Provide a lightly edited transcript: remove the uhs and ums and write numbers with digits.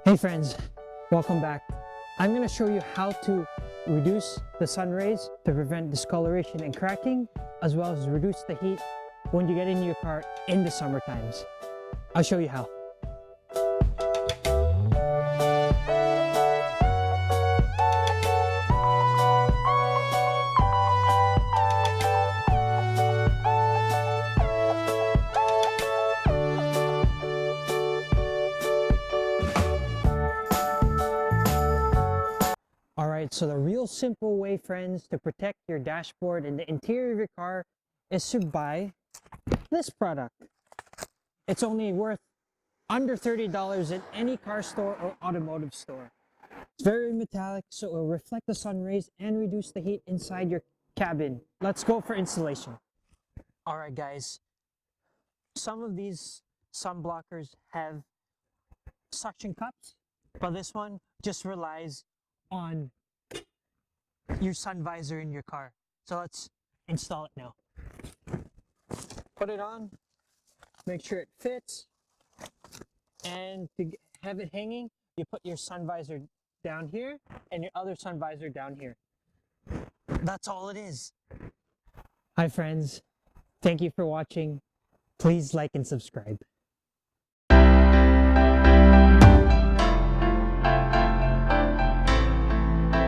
Hey friends, welcome back. I'm going to show you how to reduce the sun rays to prevent discoloration and cracking, as well as reduce the heat when you get into your car in the summer times. I'll show you how. Alright, so the real simple way, friends, to protect your dashboard and the interior of your car is to buy this product. It's only worth under $30 in any car store or automotive store. It's very metallic, so it will reflect the sun rays and reduce the heat inside your cabin. Let's go for installation. Alright guys, some of these sun blockers have suction cups, but this one just relies on your sun visor in your car. So let's install it now. Put it on, make sure it fits, and to have it hanging, you put your sun visor down here and your other sun visor down here. That's all it is. Hi friends, thank you for watching. Please like and subscribe.